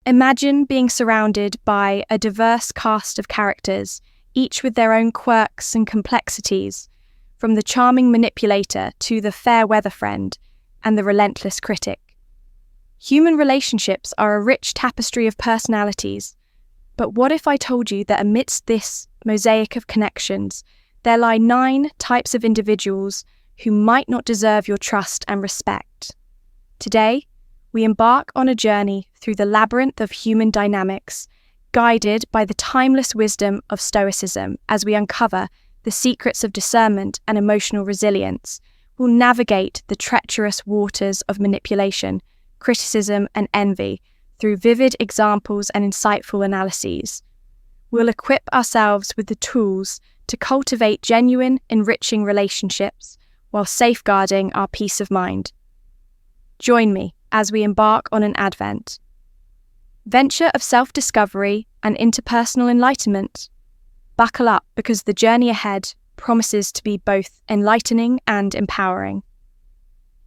Imagine being surrounded by a diverse cast of characters, each with their own quirks and complexities, from the charming manipulator to the fair weather friend and the relentless critic. Human relationships are a rich tapestry of personalities, but what if I told you that amidst this mosaic of connections, there lie 9 types of individuals who might not deserve your trust and respect? Today, we embark on a journey through the labyrinth of human dynamics, guided by the timeless wisdom of Stoicism as we uncover the secrets of discernment and emotional resilience. We'll navigate the treacherous waters of manipulation, criticism, and envy through vivid examples and insightful analyses. We'll equip ourselves with the tools to cultivate genuine, enriching relationships while safeguarding our peace of mind. Join me as we embark on an venture of self-discovery and interpersonal enlightenment. Buckle up, because the journey ahead promises to be both enlightening and empowering.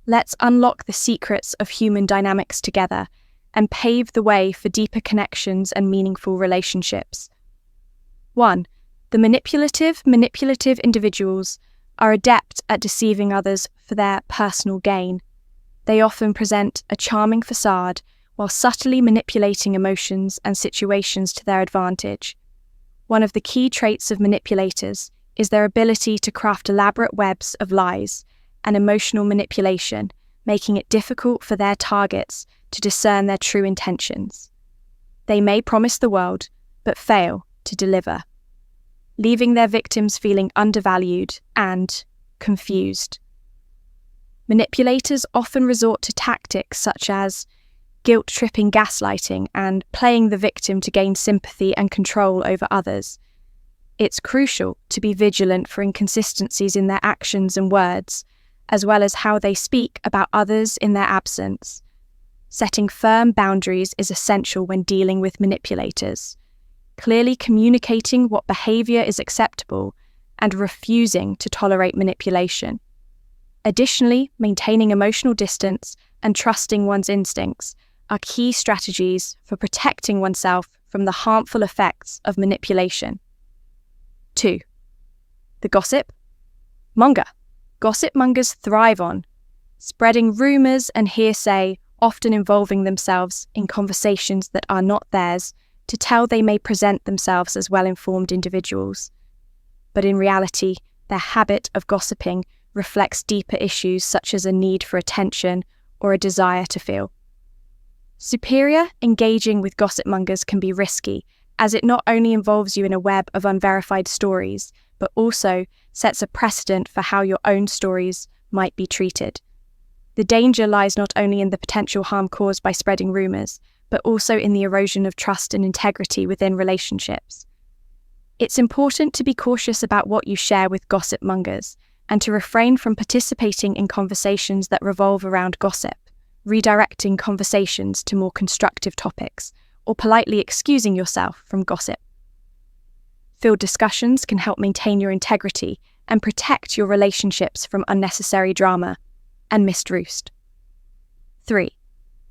Let's unlock the secrets of human dynamics together and pave the way for deeper connections and meaningful relationships. 1. The manipulative individuals are adept at deceiving others for their personal gain. They often present a charming facade while subtly manipulating emotions and situations to their advantage. One of the key traits of manipulators is their ability to craft elaborate webs of lies and emotional manipulation, making it difficult for their targets to discern their true intentions. They may promise the world, but fail to deliver, leaving their victims feeling undervalued and confused. Manipulators often resort to tactics such as guilt-tripping gaslighting and playing the victim to gain sympathy and control over others. It's crucial to be vigilant for inconsistencies in their actions and words, as well as how they speak about others in their absence. Setting firm boundaries is essential when dealing with manipulators, clearly communicating what behavior is acceptable and refusing to tolerate manipulation. Additionally, maintaining emotional distance and trusting one's instincts are key strategies for protecting oneself from the harmful effects of manipulation. 2. The gossip monger. Gossip mongers thrive on spreading rumors and hearsay, often involving themselves in conversations that are not theirs to tell they may present themselves as well-informed individuals. But in reality, their habit of gossiping reflects deeper issues such as a need for attention or a desire to feel superior. Engaging with gossip mongers can be risky, as it not only involves you in a web of unverified stories, but also sets a precedent for how your own stories might be treated. The danger lies not only in the potential harm caused by spreading rumors, but also in the erosion of trust and integrity within relationships. It's important to be cautious about what you share with gossip mongers, and to refrain from participating in conversations that revolve around gossip, redirecting conversations to more constructive topics, or politely excusing yourself from gossip. Field discussions can help maintain your integrity and protect your relationships from unnecessary drama and misroost. 3.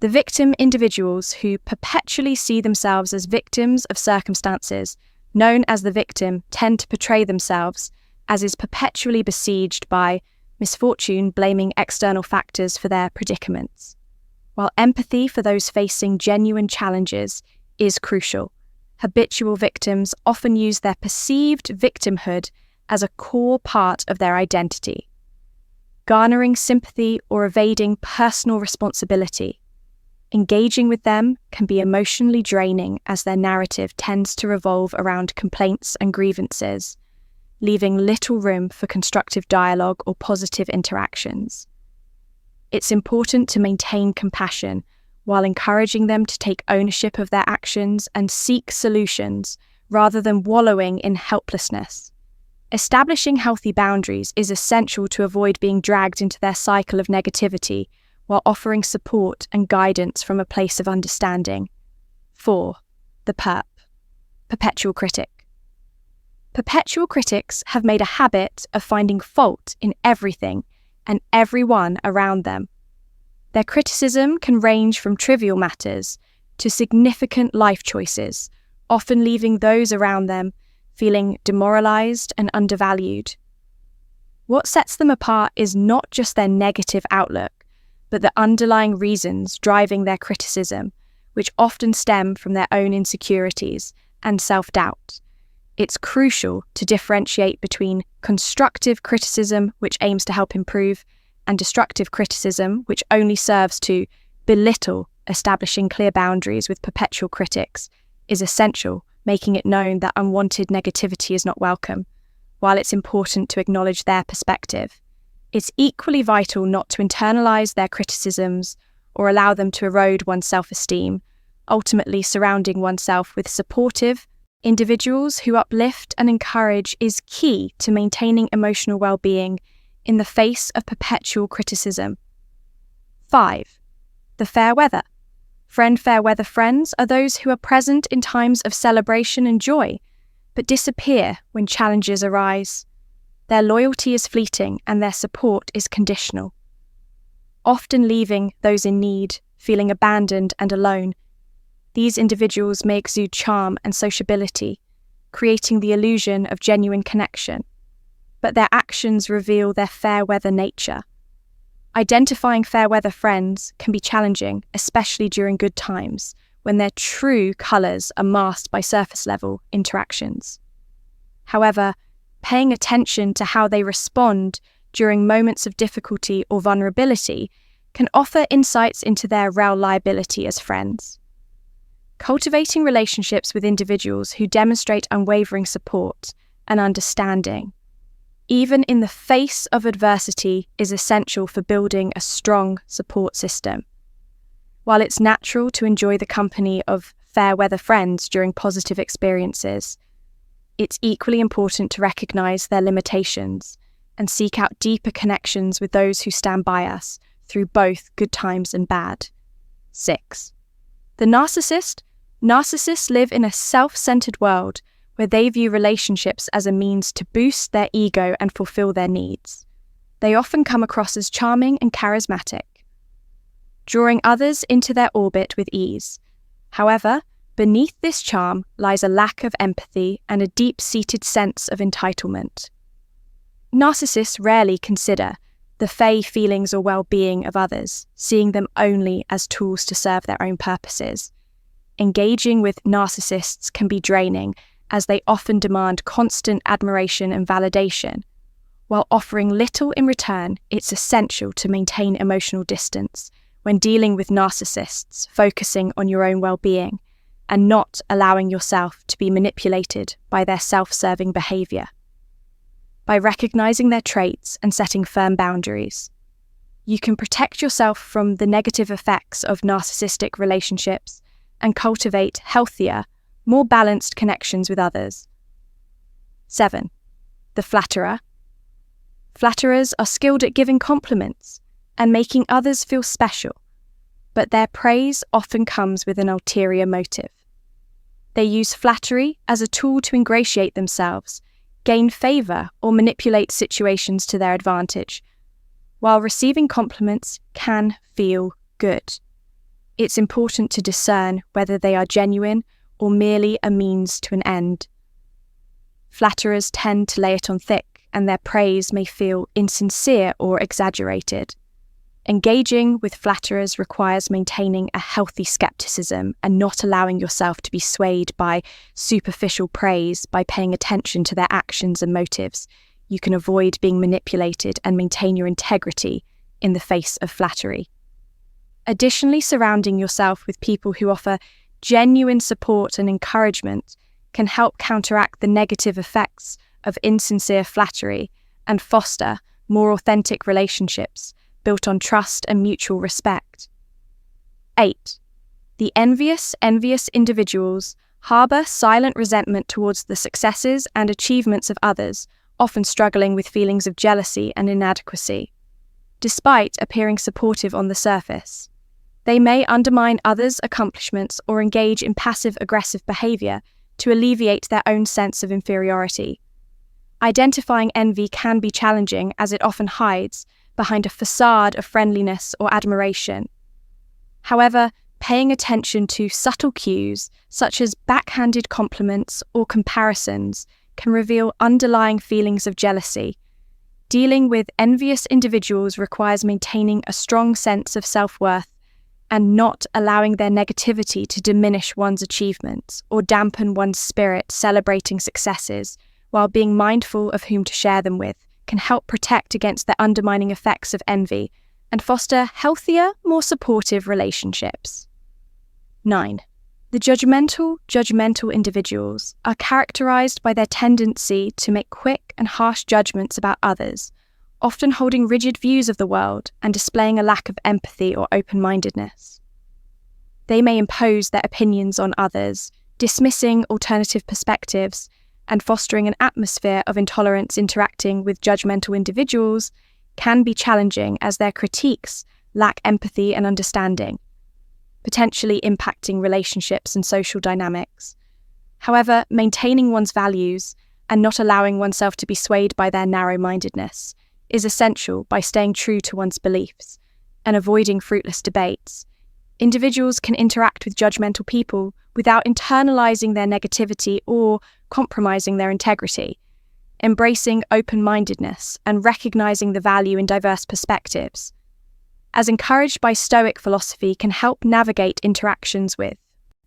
The victim individuals who perpetually see themselves as victims of circumstances, known as the victim, tend to portray themselves as is perpetually besieged by misfortune, blaming external factors for their predicaments. While empathy for those facing genuine challenges is crucial, habitual victims often use their perceived victimhood as a core part of their identity, garnering sympathy or evading personal responsibility. Engaging with them can be emotionally draining, as their narrative tends to revolve around complaints and grievances, leaving little room for constructive dialogue or positive interactions. It's important to maintain compassion while encouraging them to take ownership of their actions and seek solutions rather than wallowing in helplessness. Establishing healthy boundaries is essential to avoid being dragged into their cycle of negativity, while offering support and guidance from a place of understanding. 4. The perpetual critic. Perpetual critics have made a habit of finding fault in everything and everyone around them. Their criticism can range from trivial matters to significant life choices, often leaving those around them feeling demoralized and undervalued. What sets them apart is not just their negative outlook, but the underlying reasons driving their criticism, which often stem from their own insecurities and self-doubt. It's crucial to differentiate between constructive criticism, which aims to help improve, and destructive criticism, which only serves to belittle. Establishing clear boundaries with perpetual critics is essential, making it known that unwanted negativity is not welcome. While it's important to acknowledge their perspective, it's equally vital not to internalize their criticisms or allow them to erode one's self-esteem. Ultimately, surrounding oneself with supportive individuals who uplift and encourage is key to maintaining emotional well-being in the face of perpetual criticism. 5. The fair weather. Fair weather friends are those who are present in times of celebration and joy, but disappear when challenges arise. Their loyalty is fleeting and their support is conditional, often leaving those in need feeling abandoned and alone. These individuals may exude charm and sociability, creating the illusion of genuine connection, but their actions reveal their fair weather nature. Identifying fair weather friends can be challenging, especially during good times, when their true colours are masked by surface-level interactions. However, paying attention to how they respond during moments of difficulty or vulnerability can offer insights into their reliability as friends. Cultivating relationships with individuals who demonstrate unwavering support and understanding, even in the face of adversity, is essential for building a strong support system. While it's natural to enjoy the company of fair weather friends during positive experiences, it's equally important to recognize their limitations and seek out deeper connections with those who stand by us through both good times and bad. 6. The narcissist. Narcissists live in a self-centered world where they view relationships as a means to boost their ego and fulfill their needs. They often come across as charming and charismatic, drawing others into their orbit with ease. However, beneath this charm lies a lack of empathy and a deep-seated sense of entitlement. Narcissists rarely consider the feelings or well-being of others, seeing them only as tools to serve their own purposes. Engaging with narcissists can be draining, as they often demand constant admiration and validation. While offering little in return, it's essential to maintain emotional distance when dealing with narcissists, focusing on your own well-being and not allowing yourself to be manipulated by their self-serving behavior. By recognizing their traits and setting firm boundaries, you can protect yourself from the negative effects of narcissistic relationships and cultivate healthier, more balanced connections with others. 7. The flatterer. Flatterers are skilled at giving compliments and making others feel special, but their praise often comes with an ulterior motive. They use flattery as a tool to ingratiate themselves, gain favour, or manipulate situations to their advantage. While receiving compliments can feel good, it's important to discern whether they are genuine or merely a means to an end. Flatterers tend to lay it on thick, and their praise may feel insincere or exaggerated. Engaging with flatterers requires maintaining a healthy skepticism and not allowing yourself to be swayed by superficial praise. By paying attention to their actions and motives, you can avoid being manipulated and maintain your integrity in the face of flattery. Additionally, surrounding yourself with people who offer genuine support and encouragement can help counteract the negative effects of insincere flattery and foster more authentic relationships built on trust and mutual respect. 8. The envious individuals harbour silent resentment towards the successes and achievements of others, often struggling with feelings of jealousy and inadequacy. Despite appearing supportive on the surface, they may undermine others' accomplishments or engage in passive-aggressive behaviour to alleviate their own sense of inferiority. Identifying envy can be challenging, as it often hides behind a facade of friendliness or admiration. However, paying attention to subtle cues, such as backhanded compliments or comparisons, can reveal underlying feelings of jealousy. Dealing with envious individuals requires maintaining a strong sense of self-worth and not allowing their negativity to diminish one's achievements or dampen one's spirit celebrating successes, while being mindful of whom to share them with can help protect against the undermining effects of envy and foster healthier, more supportive relationships. 9. The judgmental individuals are characterized by their tendency to make quick and harsh judgments about others, often holding rigid views of the world and displaying a lack of empathy or open-mindedness. They may impose their opinions on others, dismissing alternative perspectives and fostering an atmosphere of intolerance. Interacting with judgmental individuals can be challenging as their critiques lack empathy and understanding, potentially impacting relationships and social dynamics. However, maintaining one's values and not allowing oneself to be swayed by their narrow-mindedness is essential by staying true to one's beliefs and avoiding fruitless debates. Individuals can interact with judgmental people without internalizing their negativity or compromising their integrity. Embracing open-mindedness and recognizing the value in diverse perspectives, as encouraged by Stoic philosophy, can help navigate interactions with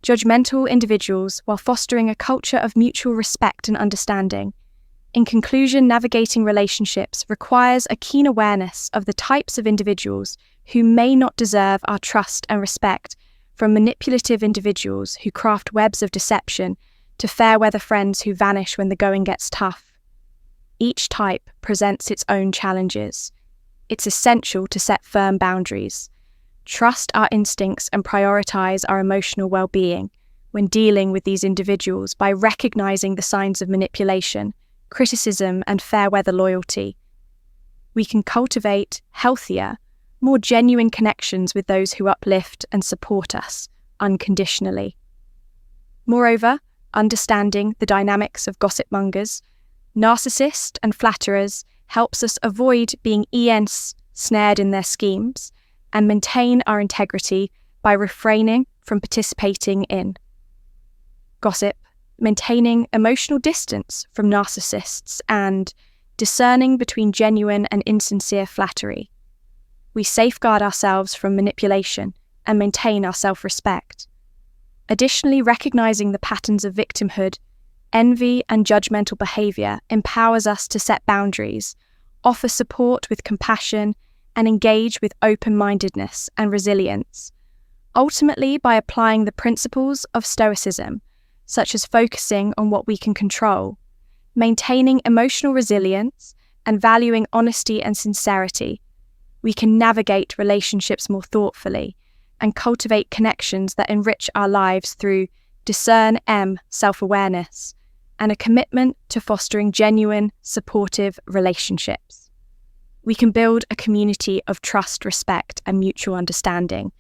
judgmental individuals while fostering a culture of mutual respect and understanding. In conclusion, navigating relationships requires a keen awareness of the types of individuals who may not deserve our trust and respect, from manipulative individuals who craft webs of deception to fair-weather friends who vanish when the going gets tough. Each type presents its own challenges. It's essential to set firm boundaries, trust our instincts and prioritize our emotional well-being when dealing with these individuals by recognizing the signs of manipulation, criticism, and fair-weather loyalty. We can cultivate healthier, more genuine connections with those who uplift and support us unconditionally. Moreover, understanding the dynamics of gossip mongers, narcissists, and flatterers helps us avoid being snared in their schemes and maintain our integrity by refraining from participating in gossip, maintaining emotional distance from narcissists, and discerning between genuine and insincere flattery. We safeguard ourselves from manipulation and maintain our self-respect. Additionally, recognizing the patterns of victimhood, envy, and judgmental behavior empowers us to set boundaries, offer support with compassion, and engage with open-mindedness and resilience. Ultimately, by applying the principles of Stoicism, such as focusing on what we can control, maintaining emotional resilience, and valuing honesty and sincerity, we can navigate relationships more thoughtfully and cultivate connections that enrich our lives through self-awareness, and a commitment to fostering genuine, supportive relationships. We can build a community of trust, respect, and mutual understanding